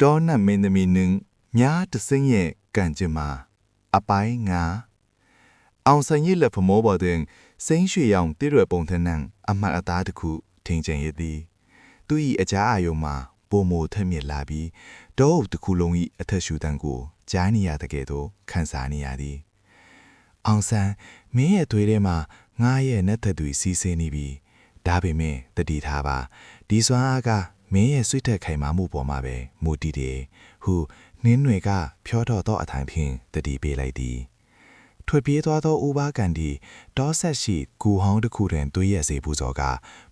တောနတ်မင်းသမီးနှင်းမြားတစင်းရဲ့ကံကြမ္မာအပိုင်းငါအောင်ဆန်ရည်လက်ဖမောပေါ်တွင်စိမ့်ရွှေရောင်တိရွယ်ပုံထနှံအမှတ်အသားတစ်ခုထင်ကျင်ရသည်သူ၏အကြားအာယုံမှာပုံမိုထက်မြက်လာပြီးတောအုပ်တစ်ခုလုံး၏အထက်ရှူတန်းကိုကြားနေရတဲ့ကဲ့သို့ခံစားနေရသည်အောင်ဆန်မင်းရဲ့သွေးထဲမှာငါရဲ့နတ်သက်တွေစီးဆင်းနေပြီဒါပေမဲ့တတိထားပါဒီစွမ်းအားကမင်းရဲ့ဆွေထက်ခိုင်မာမှုပေါ်မှာပဲမူတည်တယ်ဟုနင်းတွေကဖြောတော်သောအထိုင်ဖြင့်တတိပေးလိုက်သည်ထွက်ပြေးသွားသောဥပါကန်ဒီတောဆက်ရှိကူဟောင်းတစ်ခုတွင်တွေးရစေပူဇော်က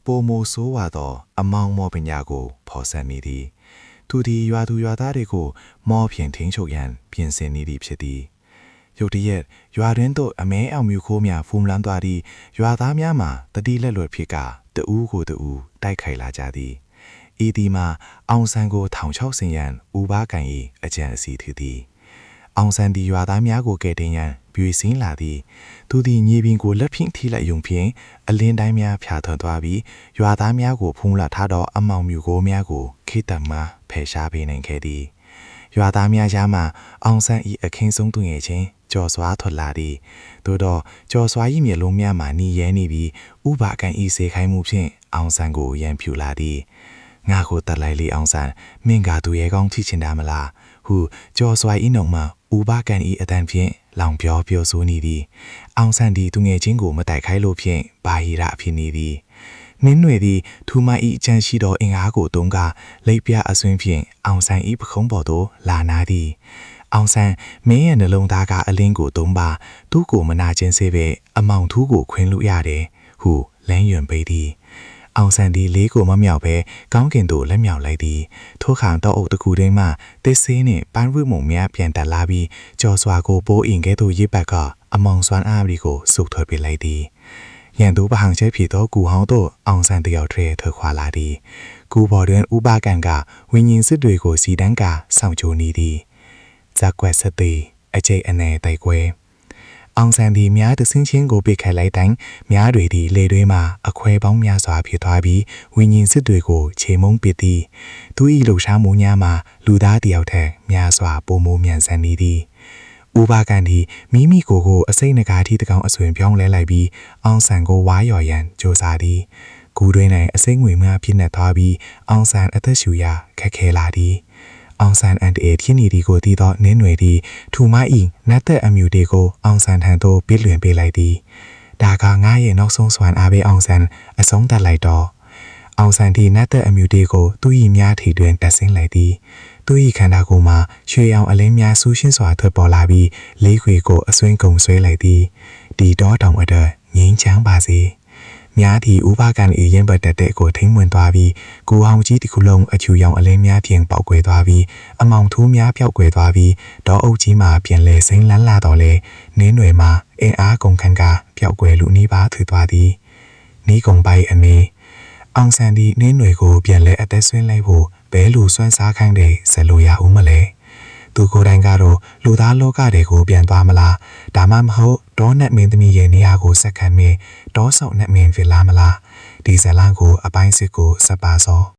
ပိုမိုဆိုးဝါသောအမောင်မောပညာကိုဖော်ဆန်းနေသည်သူသည်ရွာသူရွာသားတွေကိုမောဖြင့်ထိန်းချုပ်ရန်ပြင်ဆင်နေသည်ဖြစ်သည်ရုတ်တရက်ရွာတွင်သို့အမဲအောင်မြူခိုးများဖုံးလွှမ်းသွားသည့်ရွာသားများမှာတတိလက်လွတ်ဖြစ်ကတဦးကိုတဦးတိုက်ခိုက်လာကြသည်ဤဒီမှာအောင်ဆန်ကိုထောင်ချောက်ဆင်ရန်ဥပါကန်၏အကြံအစီထူသည်အောင်ဆန်ဒီရွာသားများကိုကယ်တင်ရန်ပြေးစင်းလာသည်သူသည်မြေပြင်ကိုလက်ဖြင့်ထိလိုက်ယုံဖြင့်အလင်းတိုင်းများဖြာထွက်သွားပြီးရွာသားများကိုဖုံးလွှတ်ထားသောအမောင်မြူကိုများကိုခိတ္တမှဖယ်ရှားပေးနိုင်ခဲ့သည်ရွာသားများရှားမှအောင်ဆန်၏အခင်းဆုံးသူငယ်ချင်းကျော်စွာထွက်လာသည်သို့တော့ကျော်စွာ၏မျက်လုံးများမှနီးရဲနေပြီးဥပါကန်၏စေခိုင်းမှုဖြင့်အောင်ဆန်ကိုရန်ဖြူလာသည်ငါကိုတတ်လိုက်လေအောင်ဆန်မင်းကသူရဲကောင်းထိချင်တာမလားဟုကျော်စွာ၏နှုံမှဥပါကန်၏အတန်ဖြင့်လောင်ပြောဆိုနေသည်အောင်ဆန်ဒီသူငယ်ချင်းကိုမတိုက်ခိုက်လို့ဖြင့်ဘာဟိရဖြစ်နေသည်နင်းတွေသည်ထူမ၏အချမ်းရှိသောအင်အားကိုတုံးကလိပ်ပြအဆွင်းဖြင့်အောင်ဆန်၏ပခုံးပေါ်သို့လာနာသည်အောင်ဆန်မင်းရဲ့နှလုံးသားကအလင်းကိုတုံးပါသူ့ကိုမနာကျင်စေပဲအမောင်ထူးကိုခွင်းလို့ရတယ်ဟုလမ်းရွံပေးသည်အောင်ဆန်ဒီလေးကိုမမြောက်ပဲကောင်းကင်သို့လက်မြောက်လိုက်သည်ထို့ခါတော့အုပ်တစ်ခုတည်းမှတစ်စင်းနှင့်ပန်းဝိမုံများပြန်တက်လာပြီးကြော်စွာကိုပိုးအင်ကဲ့သို့ရိပ်ပတ်ကအမောင်စွမ်းအားကိုစုပ်ထွက်ပစ်လိုက်သည်ရန်သူပဟန်ကျဲဖြစ်သောကူဟောင်းတို့အောင်ဆန်တယောက်ထဲထွက်ခွာလာသည်ကူဘော်တွင်ဥပကန်ကဝိညာဉ်စစ်တွေကိုစီတန်းကစောင့်ကြိုနေသည်ဇက်ကွက်စသည်အကျိတ်အနေတိုက်ကွဲအောင်ဆန်ဒီများတဆင်းချင်းကိုပိတ်ခတ်လိုက်တိုင်းများတွေသည်လေတွေမှအခွဲပေါင်းများစွာဖြစ်သွားပြီးဝိညာဉ်စစ်တွေကိုခြေမုံပစ်သည်သူ၏လှူရှားမှုများမှာလူသားတယောက်ထက်များစွာပိုမိုမြန်ဆန်နေသည်ဥပါကန်ဒီမိမိကိုအစိမ့်နဂါထိတကောင်အဆွင်ပြောင်းလဲလိုက်ပြီးအောင်ဆန်ကိုဝါရော်ရန်ကြိုးစားသည်ကူတွင်၌အစိမ့်ငွေများဖြစ်နေသွားပြီးအောင်ဆန်အသက်ရှူရခက်ခဲလာသည်အောင်ဆန်အန်တေဖြစ်နေသည်ကိုသိသောနင်းတွေသည်ထူမ၏နတ်သက်အမြူတွေကိုအောင်ဆန်ထံသို့ပြစ်လွင်ပေးလိုက်သည်ဒါကငါရဲ့နောက်ဆုံးစွမ်းအားပဲအောင်ဆန်အဆုံးသတ်လိုက်တော့အောင်ဆန်ဒီနတ်သက်အမြူတွေကိုသူ၏များထီတွင်တက်ဆင်းလိုက်သည်သူ၏ခန္ဓာကိုယ်မှာရွှေရောင်အလင်းများဆူးရှင်းစွာထွက်ပေါ်လာပြီးလေးခွေကိုအဆွင်းကုံဆွဲလိုက်သည်ဒီတော့တောင်အတော့ငြိမ်းချမ်းပါစေများသည့်ဥပါကန်၏ရင်ပတ်တက်တဲ့ကိုထိမ့်ဝင်သွားပြီးကိုဟောင်ကြီးတစ်ခုလုံးအချူရောင်အလင်းများဖြင့်ပေါက်ကွဲသွားပြီးအမောင်ထိုးများပျောက်ကွဲသွားပြီးဒေါအုပ်ကြီးမှပြန်လဲစိမ့်လန်းလာတော့လေနင်းတွေမှာအင်အားကုန်ခန့်ကပျောက်ကွဲလူနီးပါးထွေသွားသည်နီးကုံပိုင်အမေအောင်ဆန်ဒီနင်းတွေကိုပြန်လဲအသက်ဆွင်းလိုက်ဖို့ဘဲလူစွမ်းစားခိုင်းတဲ့ဇလိုရဦးမလဲသူကိုယ်တိုင်ကတော့လူသားလောကတွေကိုပြန်သွားမလားဒါမှမဟုတ်ဒေါနတ်မင်းသမီးရဲ့နေရာကိုဆက်ခံမင်းဒေါဆောင်နတ်မင်းဖြစ်လာမလားဒီဇလန်ကိုအပိုင်းစစ်ကိုစပ်ပါစော